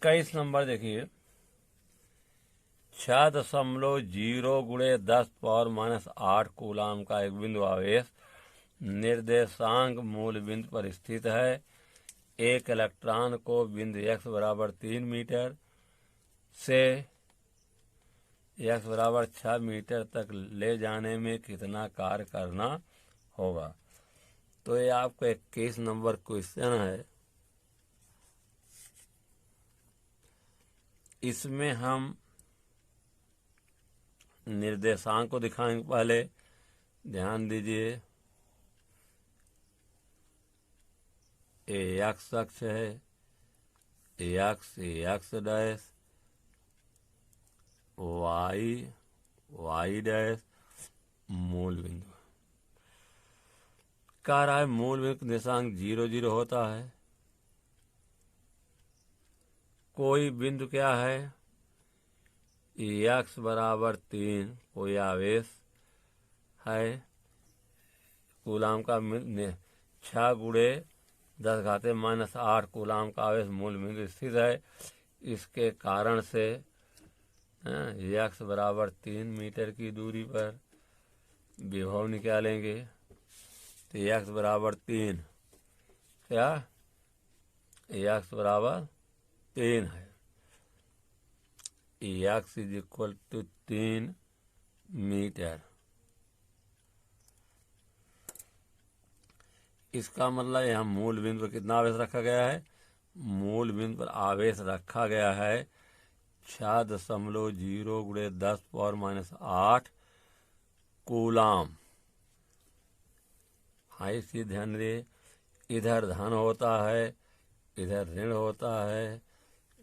21 number देखिए, 6.0 गुणे 10⁻⁸ coulomb का एक बिंदु आवेश निर्देशांक मूल बिंदु पर स्थित है। एक इलेक्ट्रॉन को बिंदु x बराबर 3 मीटर से x बराबर 6 मीटर तक ले जाने में कितना कार्य करना होगा। तो ये आपको 21 नंबर क्वेश्चन है। इसमें हम निर्देशांक को दिखाएंगे। पहले ध्यान दीजिए, x अक्ष है, x डैश, y डैश मूल बिंदु। कह रहा है मूल बिंदु निर्देशांक 0 0 होता है। कोई बिंदु क्या है, x बराबर 3 कोई आवेश है। कूलाम का 6 गुणे 10⁻⁸ कूलाम का आवेश मूल बिंदु स्थित है। इसके कारण से x बराबर 3 मीटर की दूरी पर विभव निकालेंगे। तो x बराबर 3, क्या x बराबर 3 है। x equal to 3 meter. इसका मतलब यहाँ मूल बिंदु पर कितना आवेश रखा गया है, मूल बिंदु पर आवेश रखा गया है 6.0 गुणे 10⁻⁸ कूलाम। हाँ, इसी ध्यान दे, इधर धन होता है, इधर ऋण होता है,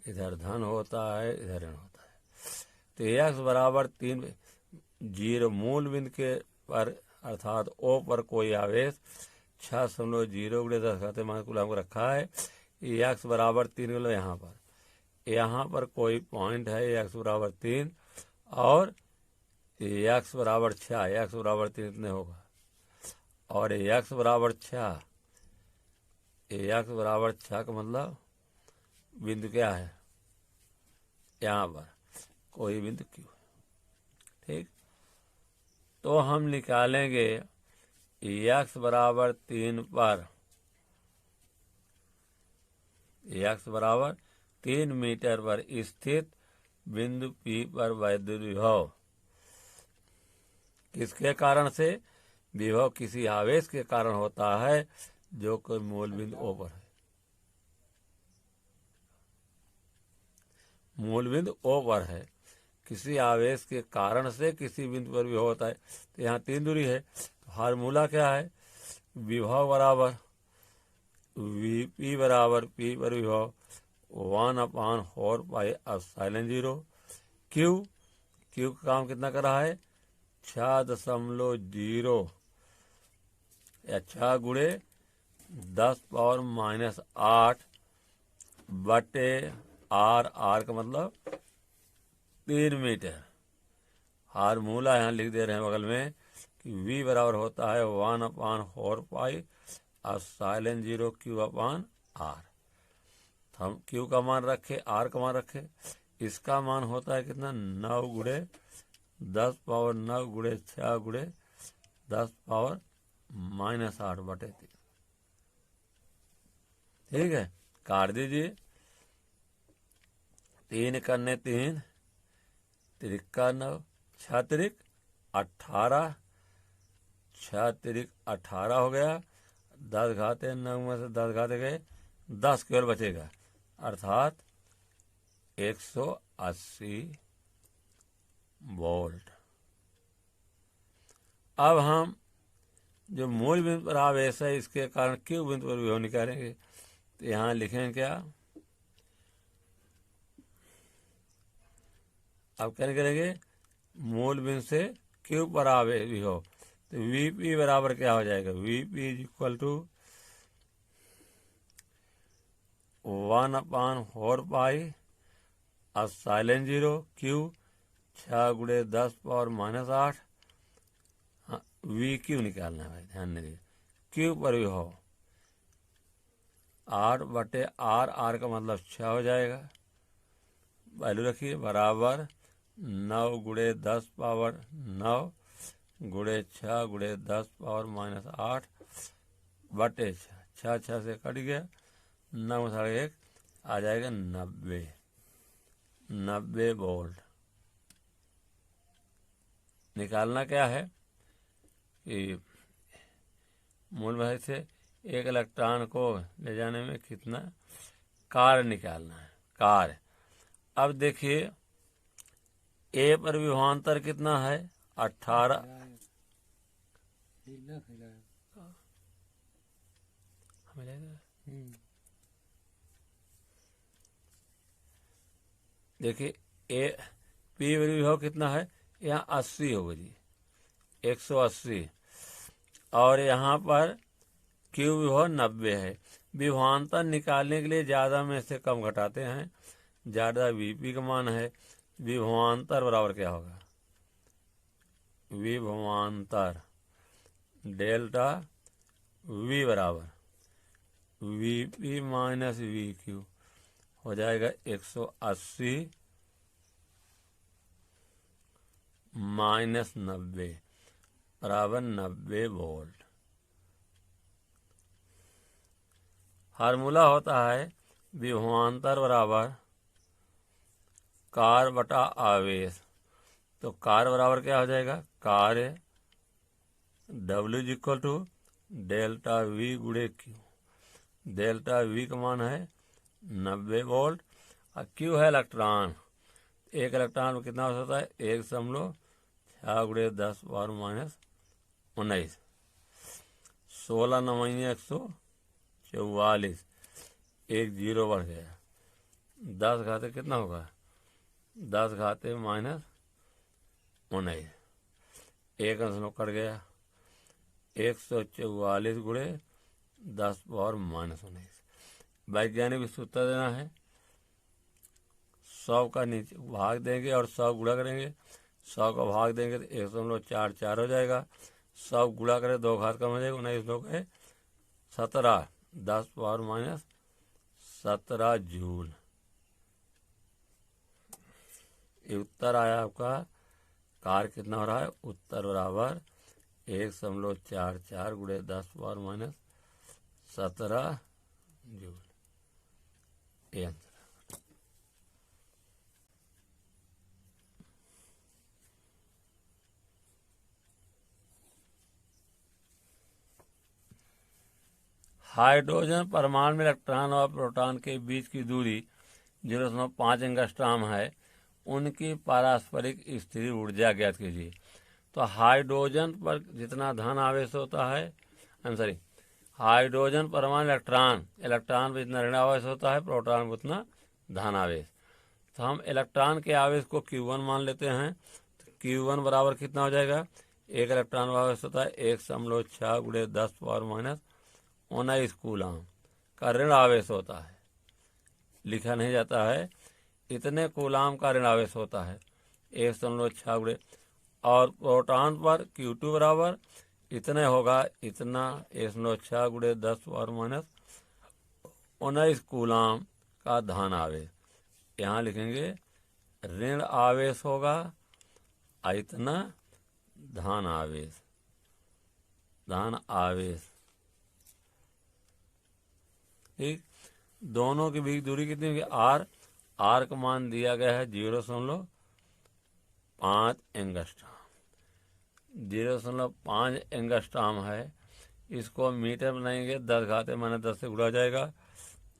इधर धन होता है, इधर ऋण होता है। तो x बराबर 3 0 मूल बिंदु के पर अर्थात O पर कोई आवेश 6.0 गुणे 10⁻⁸ कूलाम को रखा है। x बराबर 3 मतलब यहाँ पर कोई पॉइंट है x बराबर 3 और x बराबर 6, x बराबर 3 इतने होगा। और x बराबर 6, x बराबर 6 का मतलब बिंदु क्या है, यहाँ पर कोई बिंदु Q है। ठीक, तो हम निकालेंगे x बराबर 3 पर, x बराबर 3 मीटर पर स्थित बिंदु P पर वैद्युत विभव। किसके कारण से, विभव किसी आवेश के कारण होता है जो कोई मूल बिंदु O पर है। मूल बिंदु O पर है, किसी आवेश के कारण से किसी बिंदु पर विभव होता है। तो यहाँ 3 दूरी है, तो फार्मूला क्या है, विभव बराबर Vp बराबर P पर विभव 1/4πε0। Q का काम कितना कर रहा है, 6.0 या 6 गुणे 10⁻⁸ बटे r का मतलब 3 मीटर। फार्मूला यहाँ लिख दे रहे हैं बगल में कि V बराबर होता है 1/4πε0 Q/r। हम Q का मान रखे, R का मान रखे। इसका मान होता है कितना, 9 गुणे 10⁻9 गुणे 6 गुणे 10⁻⁻8 बटे 3। ठीक है, काट दीजिए। 3 करने 3, 3 का 9, 6 3 18, 6 3 18 हो गया। 10 घाते 9 में से 10 घाते गए, 10 केवल बचेगा, अर्थात 180 वोल्ट। अब हम जो मूल बिंदु पर आवेश है इसके कारण Q बिंदु पर विभव निकालेंगे। तो यहाँ लिखेंगे क्या, अब क्या करेंगे, मूल बिंदु से Q पर आवेश विभव। तो Vp बराबर क्या हो जाएगा, Vp इक्वल टू 1/4πε0 Q 6 गुणे 10⁻⁸। हाँ, VQ निकालना है भाई, ध्यान दीजिए। Q पर विभव 8 बटे R का मतलब 6 हो जाएगा। वैल्यू रखिए बराबर 9 गुणे 10 पावर 9 गुणे 6 गुणे 10 पावर -8 बटे 6 6 से कट गया 9 साढ़े 1 आ जाएगा 90 वोल्ट। निकालना क्या है कि मूल भाई से एक इलेक्ट्रॉन को ले जाने में कितना कार्य निकालना है, कार्य। अब देखिए ए पर विभवांतर कितना है 18 देखिए ए पी विभव कितना है, यहाँ 80 होगा जी 180, और यहाँ पर क्यू विभव 90 है। विभवांतर निकालने के लिए ज़्यादा में से कम घटाते हैं, ज़्यादा वीपी का मान है। विभवांतर बराबर क्या होगा, विभवांतर डेल्टा वी बराबर वीपी माइनस वी क्यू हो जाएगा 180 माइनस 90 बराबर 90 वोल्ट। फार्मूला होता है विभवांतर बराबर कार्य बटा आवेश। तो कार्य बराबर क्या हो जाएगा, कार्य W equal to delta V गुणे क्यू। डेल्टा वी का मान है 90 वोल्ट और क्यू है इलेक्ट्रॉन। एक इलेक्ट्रॉन में कितना हो सकता है 1.6 गुणे 10 पावर -19 16 9 144 एक जीरो बढ़ गया 10 घाते कितना होगा 10 घाते -19 एक अंश कट गया 144 गुणे 10 पावर -19। वैज्ञानिक सूत्र देना है 100 का नीचे भाग देंगे और 100 गुणा करेंगे, 100 का भाग देंगे तो 1.44 हो जाएगा। 100 गुणा करें 2 घात कम हो जाएगा 19 2 के 17 10 पावर -17 जूल। ये उत्तर आया आपका। कार्य कितना हो रहा है, उत्तर बराबर 1.44 गुणे 10 पावर -17 जूल। ये आंसर। हाइड्रोजन परमाणु में इलेक्ट्रॉन और प्रोटॉन के बीच की दूरी 0.5 एंगस्ट्रॉम है। उनकी पारस्परिक स्थिर ऊर्जा ज्ञात कीजिए। तो हाइड्रोजन पर जितना धन आवेश होता है, हाइड्रोजन परमाणु इलेक्ट्रॉन पर जितना ऋण आवेश होता है, प्रोटॉन पर उतना धन आवेश। तो हम इलेक्ट्रॉन के आवेश को Q1 मान लेते हैं। तो Q1 बराबर कितना हो जाएगा, एक इलेक्ट्रॉन का आवेश होता है 1.6 गुणे 10 पावर -19 कूलाम का ऋण आवेश होता है। लिखा नहीं जाता है, इतने कूलाम का ऋण आवेश होता है 1.6 गुणे। और प्रोटॉन पर Q2 बराबर इतने होगा, इतना 1.6 गुणे 10 पावर -19 कूलाम का धन आवेश। यहाँ लिखेंगे ऋण आवेश होगा इतना धन आवेश। ठीक, दोनों के बीच दूरी कितनी होगी, आर का मान दिया गया है 0.5 एंगस्ट्रॉम। 0.5 एंगस्ट्रॉम है। इसको मीटर बनाएंगे 10 घाते -10 से गुणा जाएगा।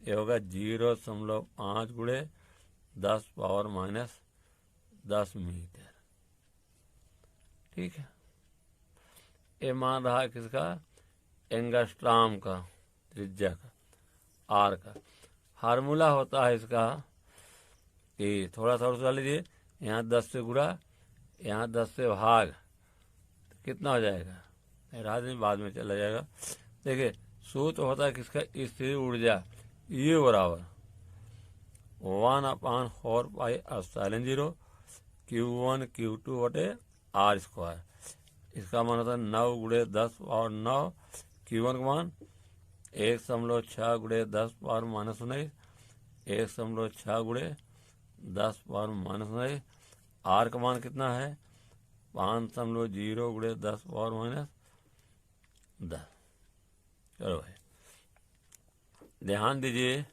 ये होगा 0.5 गुणे 10 पावर -10 मीटर। ठीक है, ये मान रहा है किसका, एंगस्ट्रॉम का, त्रिज्या का, आर का। फार्मूला होता है इसका कि थोड़ा सा लीजिए, यहाँ 10 से गुणा, यहाँ 10 से भाग, तो कितना हो जाएगा, बाद में चला जाएगा। देखिए सूत्र होता है किसका, स्थिर ऊर्जा U बराबर 1/4 पाई एप्सिलॉन 0 Q1 Q2 बटे R स्क्वायर। इसका मान होता है 9 गुणे 10 और 9। Q1 का मान 1.6 गुणे 10 पावर -19, 1.6 गुणे 10 पावर माइनस 19। आर का मान कितना है 5.0 गुणे 10 पावर माइनस 10। चलो भाई ध्यान दीजिए,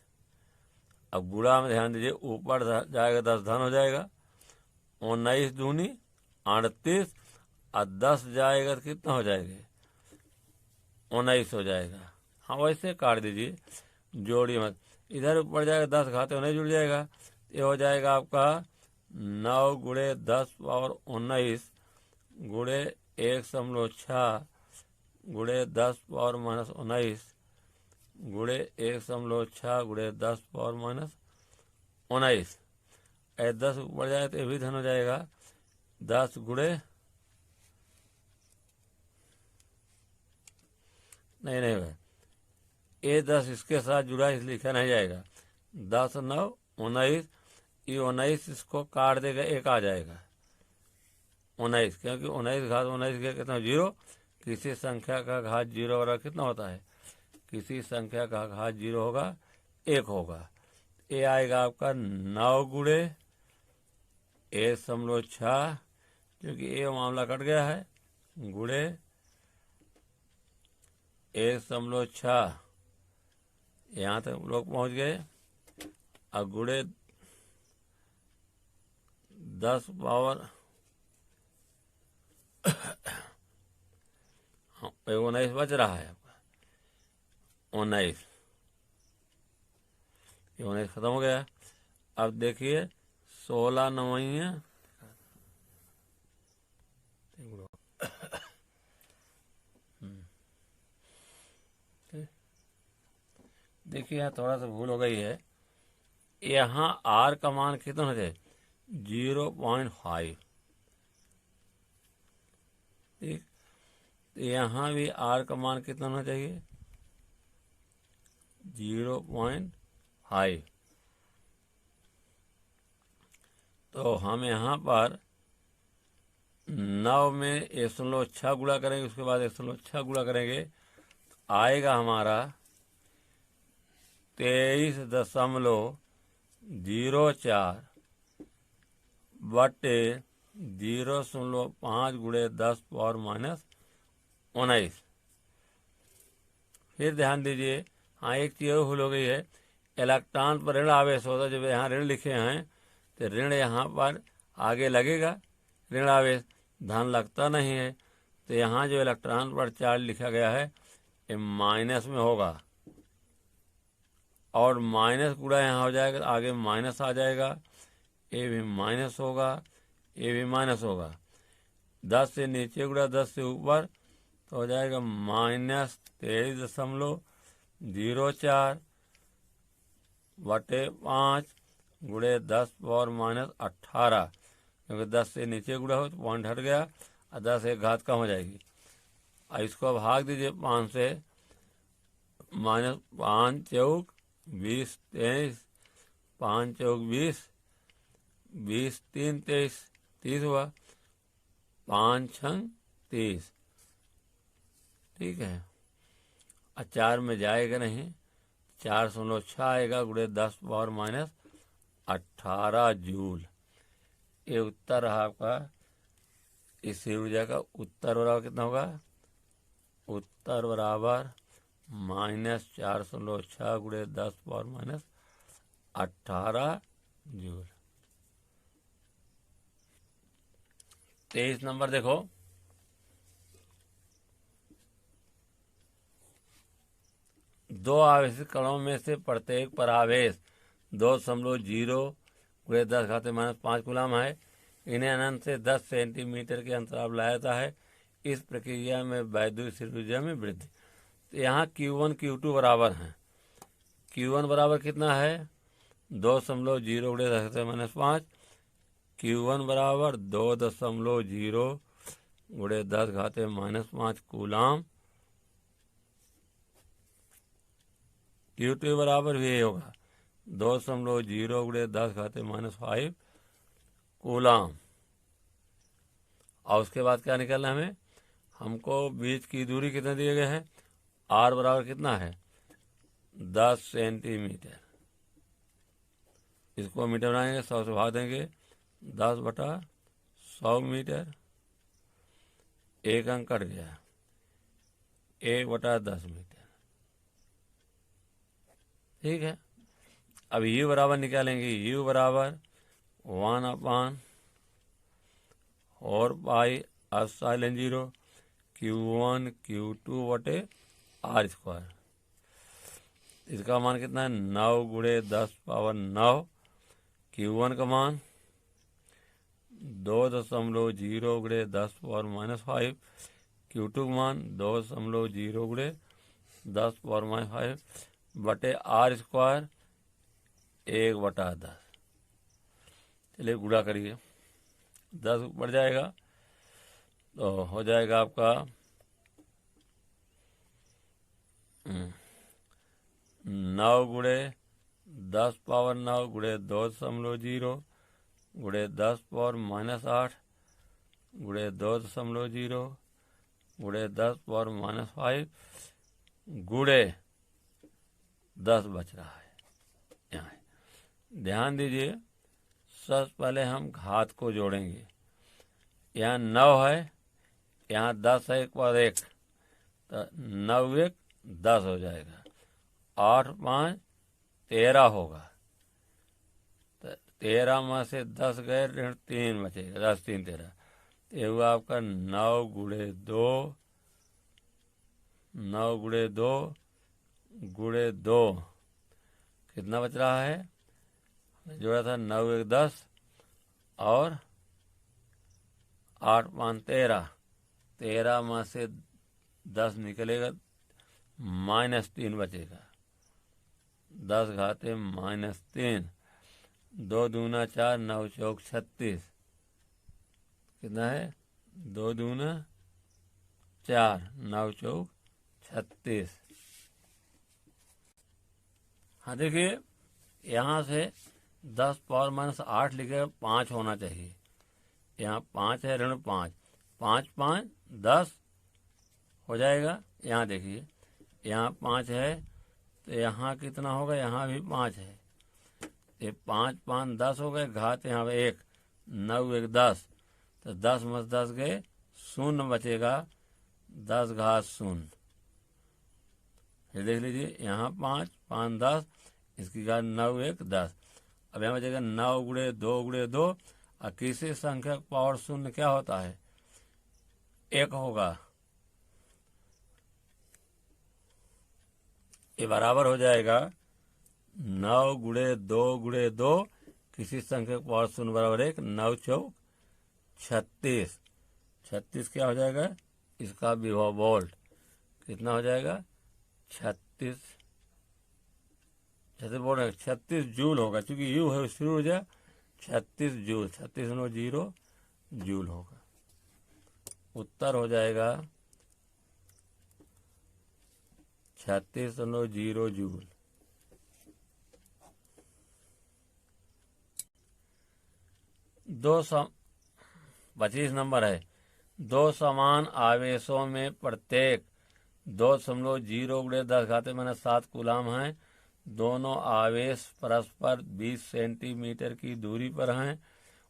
अब गुणा में ध्यान दीजिए, ऊपर जाएगा 10 धन हो जाएगा, 19 दूनी 38 और 10 जाएगा तो कितना हो जाएगा 19 हो जाएगा। हाँ वैसे काट दीजिए, जोड़िए मत, इधर ऊपर जाएगा 10 घाते 19 जुड़ जाएगा, ये हो जाएगा आपका 9 गुणे 10 पावर 19 गुणे 1.6 गुणे 10 पावर माइनस 19 गुणे 1.6 गुणे 10 पावर माइनस 19। 10 ऊपर जाए तो ये भी धन हो जाएगा, 10 गुणे नहीं भाई, ये 10 इसके साथ जुड़ा इसलिए लिखा नहीं जाएगा, 10 9 19, ये 19 इसको काट देगा, एक आ जाएगा 19, क्योंकि 19 घात 19 के कितना 0, किसी संख्या का घात 0 वाला कितना होता है, किसी संख्या का घात 0 होगा 1 होगा। ये आएगा आपका 9 गुणे 1.6, क्योंकि ये मामला कट गया है, गुणे 1.6, यहाँ तक लोग पहुँच गए, और गुणे 10 पावर 19 बच रहा है आपका, 19 खत्म हो गया। अब देखिए 16 नवैया देखिए यहाँ थोड़ा सा भूल हो गई है, यहाँ आर का मान कितना हो जाए 0.5, ठीक, यहाँ भी आर का मान कितना होना चाहिए 0.5। तो हम यहाँ पर 9 में 1.6 गुणा करेंगे, उसके बाद 1.6 गुणा करेंगे, आएगा हमारा 23.04 बटे 0.5 गुणे 10 पावर माइनस 19। फिर ध्यान दीजिए, हाँ एक चीज़ भूल हो गई है, इलेक्ट्रॉन पर ऋण आवेश होता है, जब यहाँ ऋण लिखे हैं तो ऋण यहाँ पर आगे लगेगा, ऋण आवेश, धन लगता नहीं है, तो यहाँ जो इलेक्ट्रॉन पर चार्ज लिखा गया है ये माइनस में होगा, और माइनस गुणा यहाँ हो जाएगा, आगे माइनस आ जाएगा, ये भी माइनस होगा, ये भी माइनस होगा, 10 से नीचे गुणा 10 से ऊपर तो हो जाएगा -23.04 बटे 5 गुणे 10 पावर माइनस 18, क्योंकि 10 से नीचे गुणा हो तो पॉइंट हट गया, और 10 एक घात कम हो जाएगी। और इसको भाग दीजिए 5 से, -5 चौक 20 23, 5 चौक 20, 20 3 23, 30 हुआ, 5 6 30, ठीक है। और 4 में जाएगा नहीं, 4.6 आएगा गुणे 10 पावर माइनस 18 जूल। ये उत्तर रहा आपका, इस ऊर्जा का उत्तर बराबर कितना होगा, उत्तर बराबर -4.6 गुणे 10 पावर माइनस 18 जूल। 23 नंबर देखो, दो आवेशित कणों में से प्रत्येक पर आवेश 2.0 गुणे 10 घाते -5 कूलम है। इन्हें अनंत से 10 सेंटीमीटर के अंतराल लाया जाता है। इस प्रक्रिया में वैद्युत ऊर्जा में वृद्धि। तो यहाँ Q1 Q2 बराबर हैं। Q1 बराबर कितना है 2.0 गुणे 10 घाते -5, Q1 बराबर 2.0 गुणे 10 घाते -5 कूलम। Q2 बराबर भी यही होगा 2.0 गुणे 10 घाते -5 कूलम। और उसके बाद क्या निकलना है हमें, हमको बीच की दूरी कितना दिए गए हैं, R बराबर कितना है 10 सेंटीमीटर। इसको मीटर बनाएंगे, 100 से भाग देंगे, 10/100 मीटर, एक अंक कट गया, 1/10 मीटर। ठीक है, अब यू बराबर निकालेंगे, यू बराबर 1/4π∁0 Q1 Q2/r²। इसका मान कितना है, 9 × 10⁻9। Q1 का मान 2.0 × 10⁻⁵। Q2 का मान 2.0 × 10⁻⁵/r², 1/10। चलिए गुणा करिए, 10 बढ़ जाएगा तो हो जाएगा आपका 9 × 10⁻9 × 2.0 × 10⁻⁸ × 2.0 × 10⁻⁵ × 10 बच रहा है यहाँ। ध्यान दीजिए, सबसे पहले हम घात को जोड़ेंगे। यहाँ 9 है, यहाँ 10 है, 1 पर 1, तो 9 1 10 हो जाएगा, 8 5 13 होगा, तो 13 में से 10 गए, ऋण 3 बचेगा, 10 3 13। ये हुआ आपका 9 × 2 कितना बच रहा है, जोड़ा था 9 1 10 और 8 5 13, 13 में से 10 निकलेगा, -3 बचेगा, 10 घाते -3, 2 दूना 4, 9 चौक 36, कितना है, 2 दूना 4, 9 चौक 36। हाँ देखिए, यहाँ से 10⁻⁻8 लिखे 5 होना चाहिए, यहाँ 5 है, ऋण 5, 5 5 10 हो जाएगा। यहाँ देखिए, यहाँ 5 है तो यहाँ कितना होगा, यहाँ भी 5 है, ये 5 5 10 हो गए, घात यहाँ पे 1, 9 1 10, तो 10 में 10 गए, 0 बचेगा, 10 घात 0। फिर देख लीजिए, यहाँ 5 5 10, इसकी घात 9 1 10। अब यहाँ बचेगा 9 × 2 × 2, और किसी संख्या का पावर 0 क्या होता है, 1 होगा। ये बराबर हो जाएगा 9 × 2 × 2, किसी संख्या का पावर 0 बराबर 1, 9 चौक 36। 36 क्या हो जाएगा, इसका विभव वोल्ट कितना हो जाएगा, 36 बोल रहे 36 जूल होगा, क्योंकि यू है शुरू ऊर्जा, 36 जूल, 36.0 जूल होगा। उत्तर हो जाएगा 36.0 जूल। दो 25 नंबर है, दो समान आवेशों में प्रत्येक 2.0 × 10⁻⁷ कूलाम हैं। दोनों आवेश परस्पर 20 सेंटीमीटर की दूरी पर हैं।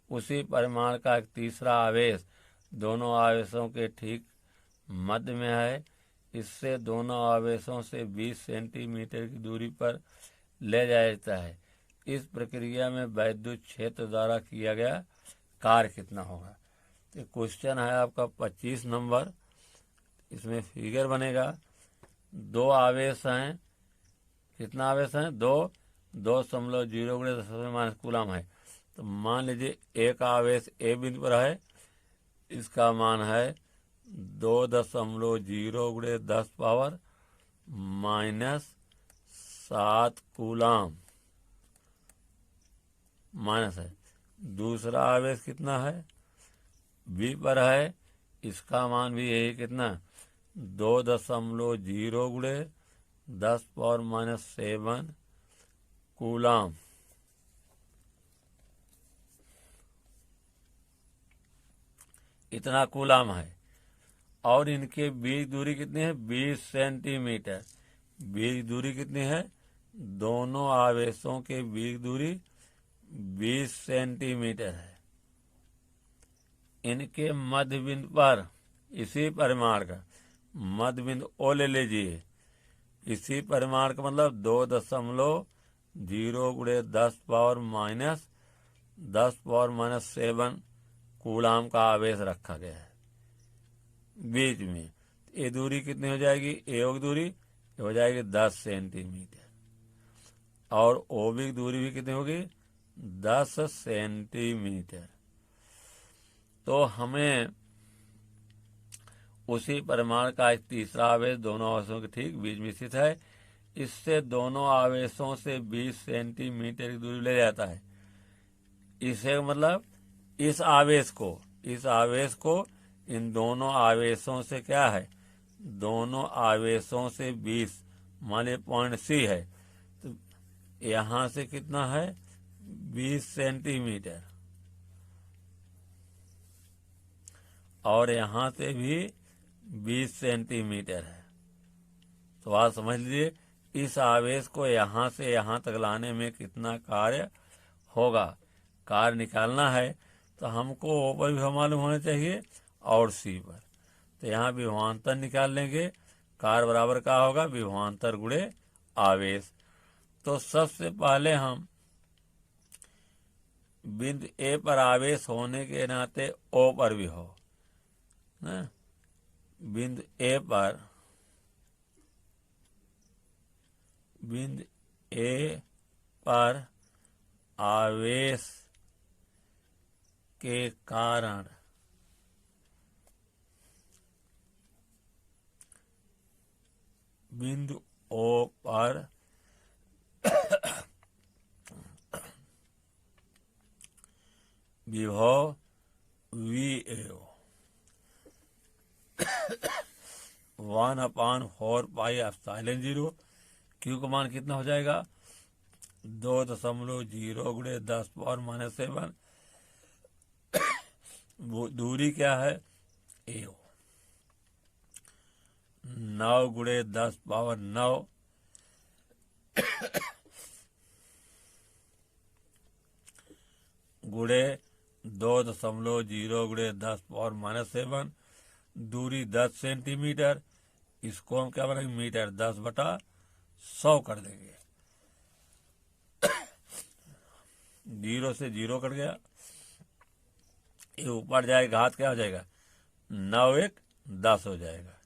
उसी परिमाण का एक तीसरा आवेश दोनों आवेशों के ठीक मध्य में है। इससे दोनों आवेशों से 20 सेंटीमीटर की दूरी पर ले जाया जाता है। इस प्रक्रिया में वैद्युत क्षेत्र द्वारा किया गया कार्य कितना होगा। तो क्वेश्चन है आपका 25 नंबर। इसमें फिगर बनेगा, दो आवेश हैं, कितना आवेश है, 2.0 × 10⁻⁻ कूलम है। तो मान लीजिए एक आवेश ए बिंदु पर है, इसका मान है 2.0 × 10⁻⁻7 कूलम माइनस है। दूसरा आवेश कितना है, बी पर है, इसका मान भी यही कितना, 2.0 × 10⁻⁷ कूलम। इतना कूलम है। और इनके बीच दूरी कितनी है, 20 सेंटीमीटर। बीच दूरी कितनी है, दोनों आवेशों के बीच दूरी 20 सेंटीमीटर है। इनके मध्य बिंदु पर इसी परिमाण का मध्य बिंदु ओ ले लीजिए। इसी परिमाण का मतलब 2.0 गुणे 10⁻⁻7 कूलाम का आवेश रखा गया है बीच में। ये दूरी कितनी हो जाएगी? ए की दूरी हो जाएगी 10 सेंटीमीटर और ओ बी की दूरी भी कितनी होगी? 10 सेंटीमीटर। तो हमें उसी परिमाण का एक तीसरा आवेश दोनों आवेशों के ठीक बीच में स्थित है। इससे दोनों आवेशों से 20 सेंटीमीटर की दूरी ले जाता है। इसे मतलब इस आवेश को इन दोनों आवेशों से क्या है? दोनों आवेशों से 20 माने पॉइंट सी है, तो यहां से कितना है? 20 सेंटीमीटर और यहां से भी 20 सेंटीमीटर है। तो आप समझ लीजिए इस आवेश को यहां से यहां तक लाने में कितना कार्य होगा। कार्य निकालना है तो हमको ओ पर भी मालूम होना चाहिए और सी पर। तो यहाँ विभवांतर निकाल लेंगे। कार्य बराबर क्या होगा? विभवांतर गुणे आवेश। तो सबसे पहले हम बिंदु ए पर आवेश होने के नाते ओ पर भी हो ना, बिंदु ए पर आवेश के कारण बिंदु ओ पर विभव VAO 1/4πε0। क्यू का मान कितना हो जाएगा? 2.0 गुणे 10⁻⁻7। दूरी क्या है? AO 9 गुणे 10⁻9 गुणे 2.0 गुणे 10⁻⁷। दूरी 10 सेंटीमीटर। इसको हम क्या बनाएंगे? मीटर। 10/100 कर देंगे। 0 से 0 कट गया, ये ऊपर जाएगा, घात क्या हो जाएगा? 9 1 10 हो जाएगा।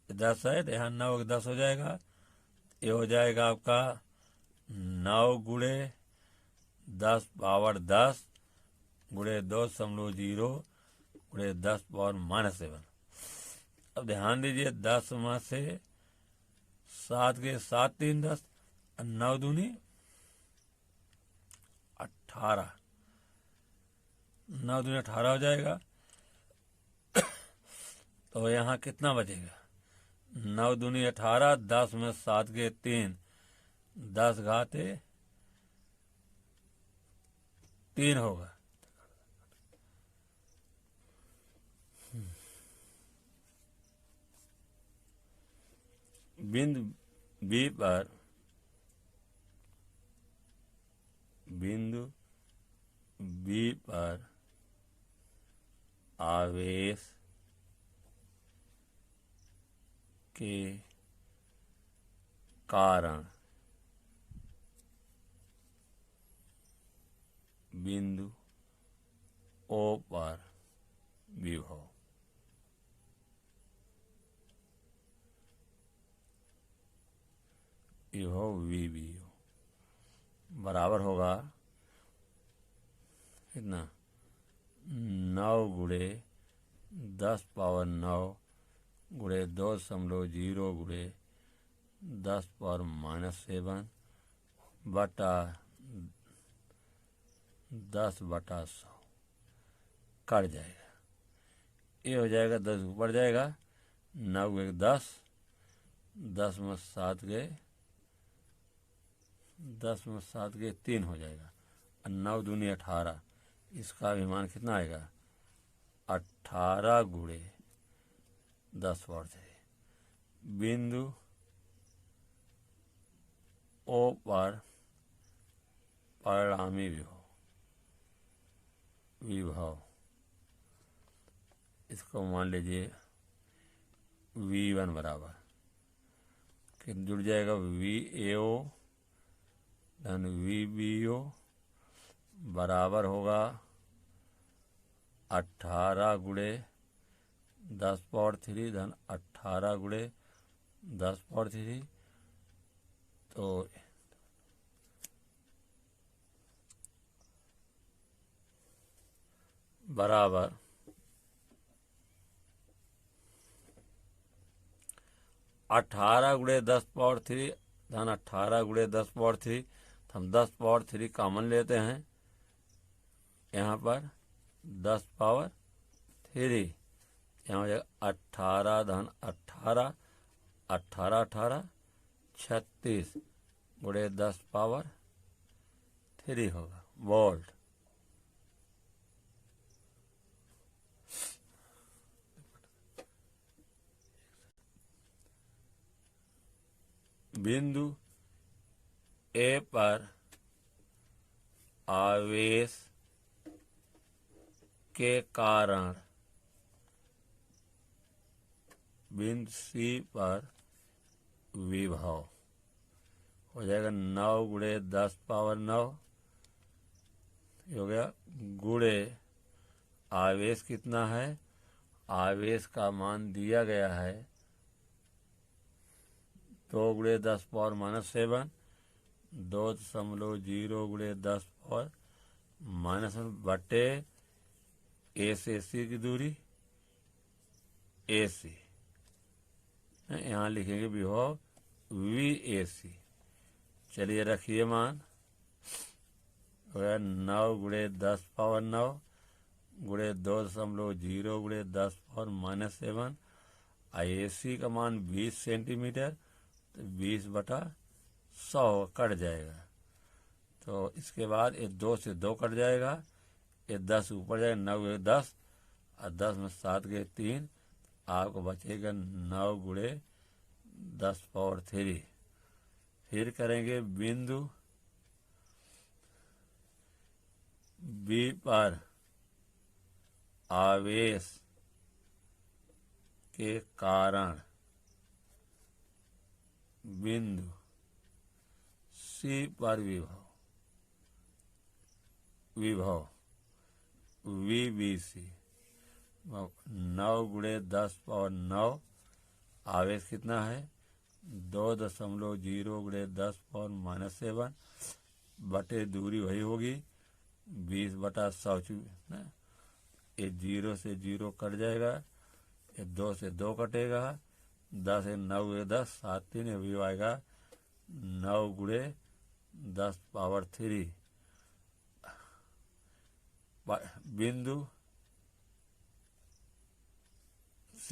10 है तो यहाँ 9 1 10 हो जाएगा। ये हो जाएगा आपका 9 गुणे 10⁻10 गुणे 2.0 गुणे 10⁻⁻7। अब ध्यान दीजिए 10 में से 7 के 7 3 10 और 9 दूनी 18। 9 दूनी 18 हो जाएगा। तो यहाँ कितना बचेगा? 9 दूनी 18, 10 में 7 के 3, 10 घाते 3 होगा। बिंदु बी पर आवेश के कारण बिंदु ओ पर विभव VBO बराबर होगा कितना? 9 गुणे 10⁻9 गुणे 2.0 गुणे 10⁻⁷ बटा 10/100 कट जाएगा। ये हो जाएगा 10 ऊपर जाएगा, 9 1 10, 10 में 7 गए 3 हो जाएगा। 9 दूनी 18, इसका भी मान कितना आएगा? 18 गुणे 10 बढ़ जाए। बिंदु ओ पर परिणामी विभव इसको मान लीजिए V1 बराबर कितना जुड़ जाएगा VAO धन VBO बराबर होगा 18 गुणे 10 पावर 3 धन 18 गुणे 10 पावर 3 तो बराबर 18 गुणे 10 पावर 3 धन 18 गुणे 10 पावर 3 तो हम 10 पावर 3 कॉमन लेते हैं यहाँ पर 10 पावर 3 यहाँ हो जाएगा 18 धन 18 18 18 36 गुणे 10 पावर 3 होगा वोल्ट। बिंदु ए पर आवेश के कारण बिंदु सी पर विभव हो जाएगा 9 गुणे 10 पावर 9 हो गया गुणे आवेश कितना है आवेश का मान दिया गया है 2 गुणे 10 पावर -7 2.0 गुणे 10 पावर -7 बटे ए से सी की दूरी AC यहाँ लिखेंगे विभव VAC। चलिए रखिए मान 9 गुणे 10 पावर 9 गुणे 2.0 गुणे 10 पावर -7 AC का मान 20 सेंटीमीटर तो 20/100 कट जाएगा। तो इसके बाद ये 2 से 2 कट जाएगा ये 10 ऊपर जाएगा 9 10 और 10 में 7 गए 3 आपको बचेगा 9 गुणे 10 पावर 3। फिर करेंगे बिंदु B पर आवेश के कारण बिंदु C पर विभव VBC 9 गुणे 10 पावर 9 आवेश कितना है 2.0 गुणे 10 पावर -7 बटे दूरी वही होगी 20/100 ये 0 से 0 कट जाएगा ये 2 से 2 कटेगा 10 से 9 10 7 3 अभी आएगा 9 गुणे 10 पावर 3 बिंदु C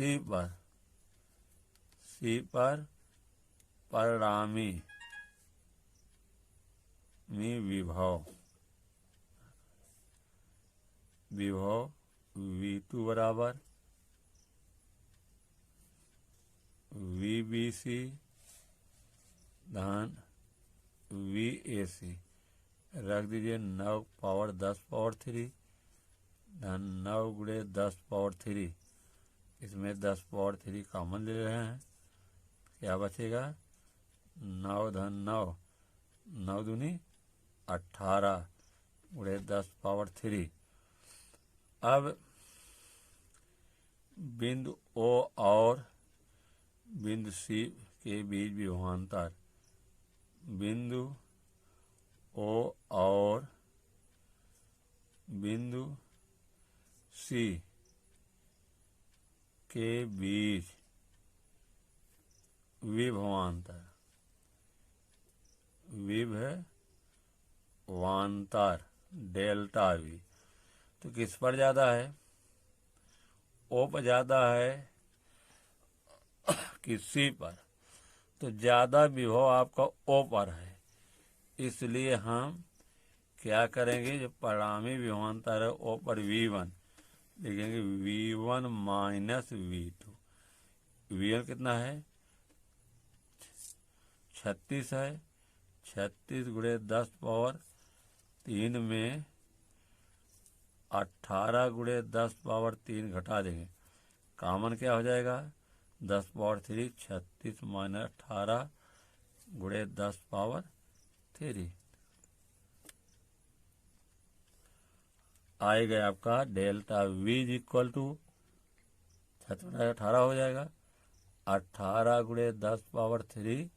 पर परिणामी विभव V2 बराबर VBC धन VAC रख दीजिए 9 पावर 10 पावर 3 धन 9 गुणे 10 पावर 3 इसमें 10 पावर 3 कॉमन ले रहे हैं क्या बचेगा 9 धन 9 9 दूनी 18 गुणे 10 पावर 3। अब बिंदु O और बिंदु C के बीच विभवांतर बिंदु O और बिंदु C के बीच विभवांतर डेल्टा V तो किस पर ज़्यादा है O पर ज़्यादा है कि C पर तो ज़्यादा विभव आपका O पर है इसलिए हम क्या करेंगे जो परिणामी विभवांतर है O पर V1 लिखेंगे V1 माइनस V2 V1 कितना है 36 है 36 गुणे 10 पावर 3 में 18 गुणे 10 पावर 3 घटा देंगे, कॉमन क्या हो जाएगा, 10 पावर 3 36 माइनस 18 गुणे 10 पावर 3 आएगा आपका delta V is equal to 18 हो जाएगा, 18 गुणे 10 पावर 3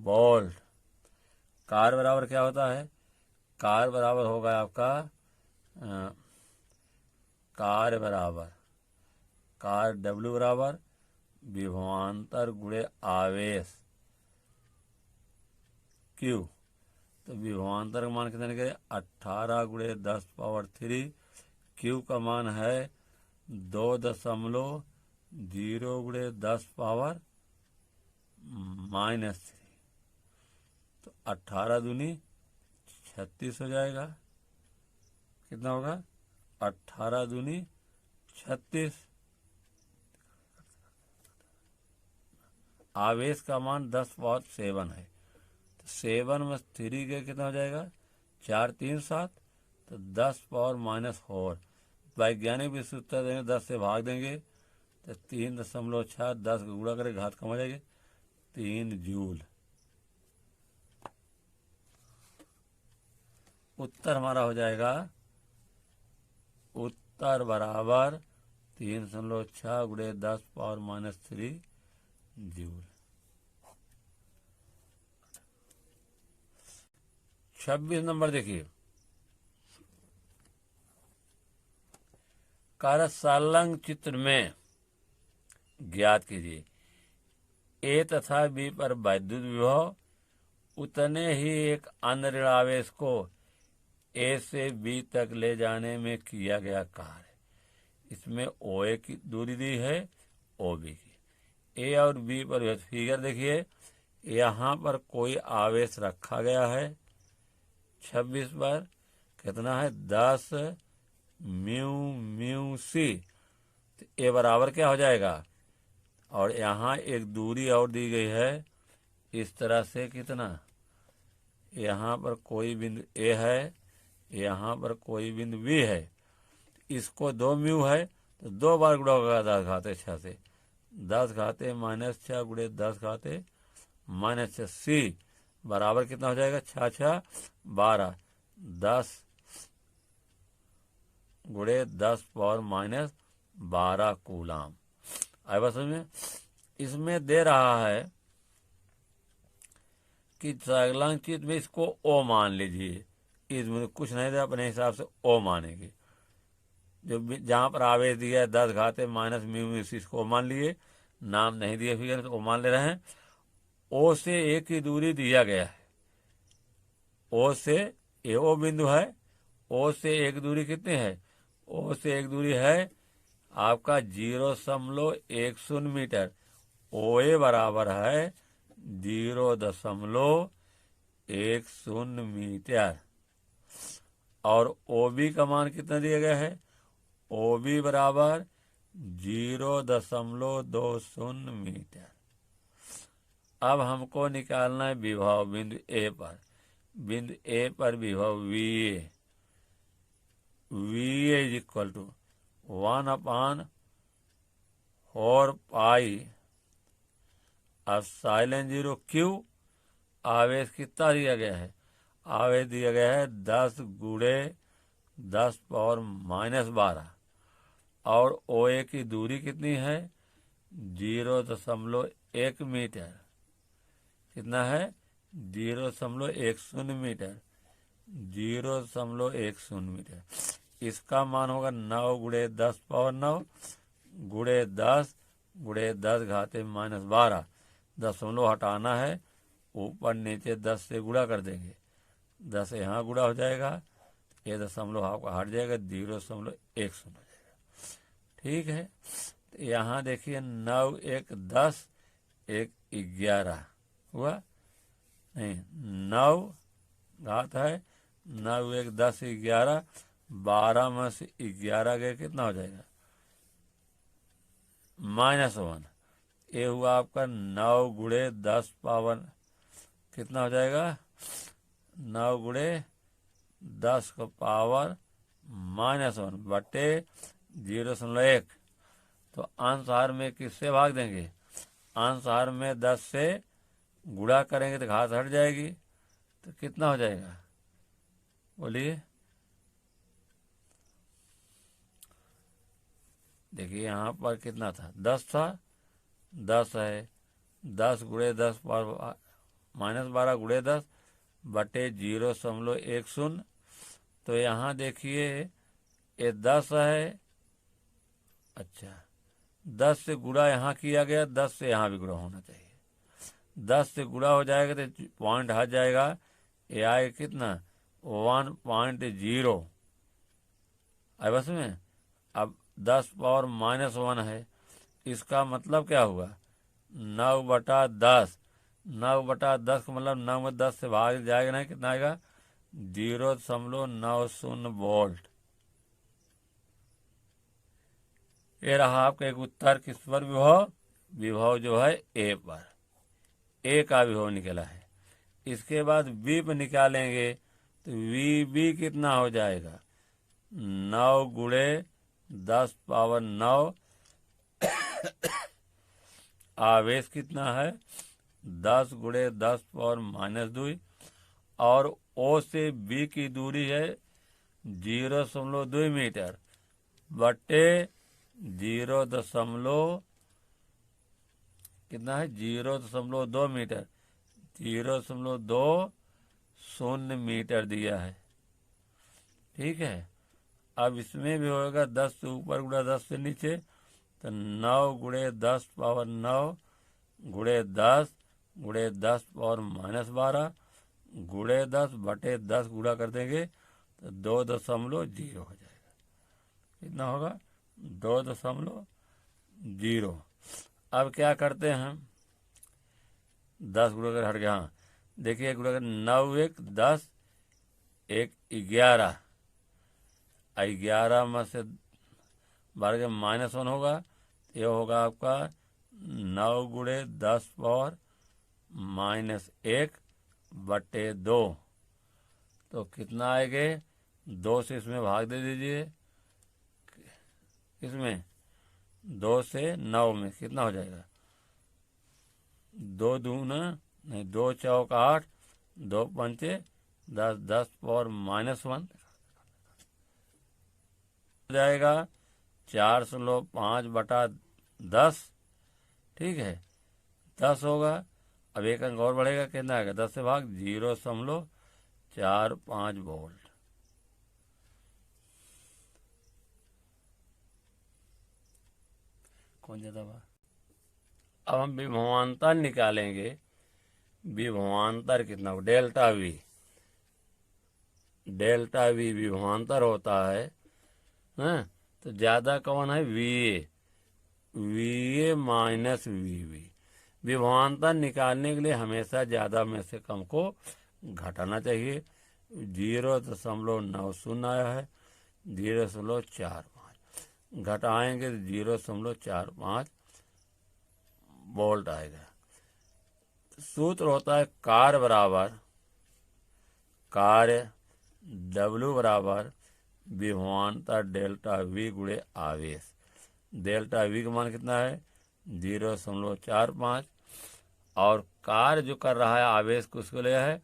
वोल्ट। कार बराबर क्या होता है, कार बराबर होगा आपका कार W बराबर विभवांतर गुणे आवेश Q। तो विभवांतर का मान कितना निकले, 18 गुणे 10 पावर 3, Q का मान है 2.0 गुणे 10 पावर -3। तो 18 दूनी 36 हो जाएगा, कितना होगा, 18 दूनी 36। आवेश का मान 10 पावर 7 है, तो 7 में 3 के कितना हो जाएगा, 4 3 7, तो 10 पावर -4। वैज्ञानिक भी सूत्र देंगे, 10 से भाग देंगे तो 3.6, 10 का गुणा करें घात कम हो जाएगी, 3 जूल। उत्तर हमारा हो जाएगा, उत्तर बराबर 3.6 गुणे 10 पावर -3 जूल। 26 नंबर देखिए, संलग्न चित्र में ज्ञात कीजिए ए तथा बी पर वैद्युत विभव उतने ही एक अन्य ऋण आवेश को ए से बी तक ले जाने में किया गया कार्य। इसमें ओ ए की दूरी दी है, ओ बी की। ए और बी पर फिगर देखिए, यहाँ पर कोई आवेश रखा गया है 26 पर, कितना है 10 म्यू सी। तो ए बराबर क्या हो जाएगा, और यहाँ एक दूरी और दी गई है इस तरह से, कितना, यहाँ पर कोई बिंदु ए है, यहाँ पर कोई बिंदु बी है, इसको 2 म्यू है तो 2 बार गुणा होगा 10 घाते 6 से, 10 घाते -6 गुणे 10 घाते -6 सी बराबर कितना हो जाएगा, 6 6 12, 10 गुणे 10 पावर -12 कूलाम। आए बस में इसमें दे रहा है कि संलग्न चित्र में इसको ओ मान लीजिए, इसमें कुछ नहीं दिया, अपने हिसाब से ओ मानेंगे। जो जहाँ पर आवेश दिया है 10 घाते माइनस म्यू इसको मान लिए, नाम नहीं दिए फिगर तो ओ मान ले रहे हैं। ओ से ए की दूरी दिया गया है, ओ से ए ओ बिंदु है, ओ से एक दूरी कितनी है, ओ से एक दूरी है आपका 0.10 मीटर। ओ ए बराबर है 0.10 मीटर, और ओ बी का मान कितना दिया गया है, ओ बी बराबर 0.20 मीटर। अब हमको निकालना है विभव बिंदु ए पर, बिंदु ए पर विभव V A is equal to 1/4 pi epsilon 0 Q. आवेश कितना दिया गया है, आवेश दिया गया है 10 गुणे 10 पावर -12, और ओ ए की दूरी कितनी है 0.1 मीटर, कितना है 0.10 मीटर, 0.10 मीटर। इसका मान होगा 9 गुणे 10 पावर 9 गुणे 10 गुणे 10 घाते -12। दशमलव हटाना है, ऊपर नीचे 10 से गुणा कर देंगे, 10 यहाँ गुणा हो जाएगा, ये दशमलव आपका हट जाएगा, 0.10 हो जाएगा। ठीक है, तो यहाँ देखिए 9 1 10 1 11 हुआ नहीं, 9 घात है 9 1 10 11, 12 में से 11 गए कितना हो जाएगा -1। ये हुआ आपका 9 गुणे 10 पावर कितना हो जाएगा, 9 गुणे 10 का पावर -1 बटे 0.1। तो अंश हर में किससे भाग देंगे? अंश हर में 10 से गुणा करेंगे तो घात हट जाएगी। तो कितना हो जाएगा बोलिए? देखिए यहाँ पर कितना था? 10 था, 10 है, 10 गुणे 10 पावर -12 गुणे 10 बटे 0.10। तो यहाँ देखिए ये 10 है, अच्छा 10 से गुणा यहाँ किया गया, 10 से यहाँ भी गुणा होना चाहिए। 10 से गुणा हो जाएगा तो पॉइंट हट जाएगा, ये आएगा कितना? 1.0 है बस में। अब 10 पावर -1 है, इसका मतलब क्या हुआ? 9/10। 9/10 का मतलब 9 में 10 से भाग जाएगा नहीं, कितना आएगा? 0.90 वोल्ट। ये रहा आपका एक उत्तर। किस पर विभव? विभव जो है ए पर, ए का विभव निकला है। इसके बाद बी पर निकालेंगे तो वी कितना हो जाएगा? 9 गुणे 10 पावर 9 आवेश कितना है? 10 गुणे 10 पावर -2 और ओ से बी की दूरी है 0.2 मीटर बटे 0. कितना है? 0.2 मीटर। 0.20 मीटर दिया है, ठीक है। अब इसमें भी होगा 10 से ऊपर गुणा 10 से नीचे, तो 9 गुणे 10 पावर 9 गुणे 10 गुणे 10 पावर -12 गुणे 10 बटे 10 गुणा कर देंगे तो 2.0 हो जाएगा। कितना होगा? 2.0। अब क्या करते हैं हम? 10 गुणा कर हट गया। हाँ देखिए, गुणा कर 9 1 10 1 11, 11 में से 12 के -1 होगा, ये होगा आपका 9 गुणे 10 पावर -1 बटे 2। तो कितना आएगा? 2 से इसमें भाग दे दीजिए, इसमें 2 से 9 में कितना हो जाएगा? 2 दूना नहीं, 2 चौक 8, 2 पंचे 10, 10 पावर -1 हो जाएगा 4/5/10, ठीक है। 10 होगा। अब एक अंक और बढ़ेगा, कितना आएगा? 10 से भाग 0.45 वोल्ट। कौन ज्यादा हुआ? अब हम विभवांतर निकालेंगे। विभवांतर कितना हो? Delta we. डेल्टा वी विभवांतर होता है, हाँ? तो ज्यादा कौन है? V A minus V. विभवांतर निकालने के लिए हमेशा ज्यादा में से कम को घटाना चाहिए। 0.90 आया है, 0.45 घटाएंगे तो 0.45 वोल्ट आएगा। सूत्र होता है कार्य बराबर कार्य W बराबर विभवांतर डेल्टा वी गुणे आवेश। डेल्टा वी का मान कितना है? 0.45 और कार्य जो कर रहा है आवेश को उसको लिया है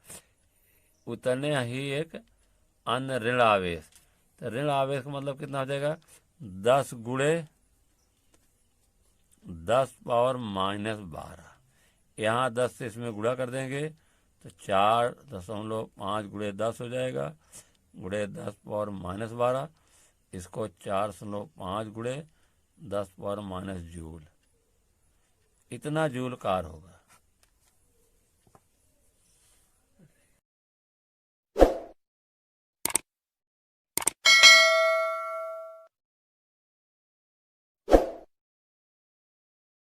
उतने ही एक अन्य ऋण आवेश। तो ऋण आवेश का मतलब कितना हो जाएगा? 10 गुणे 10 पावर -12। यहाँ 10 से इसमें गुणा कर देंगे तो 4.5 गुणे 10 हो जाएगा, गुणे 10 पावर -12। इसको 4.5 गुणे 10 पावर -जूल, इतना जूल कार होगा।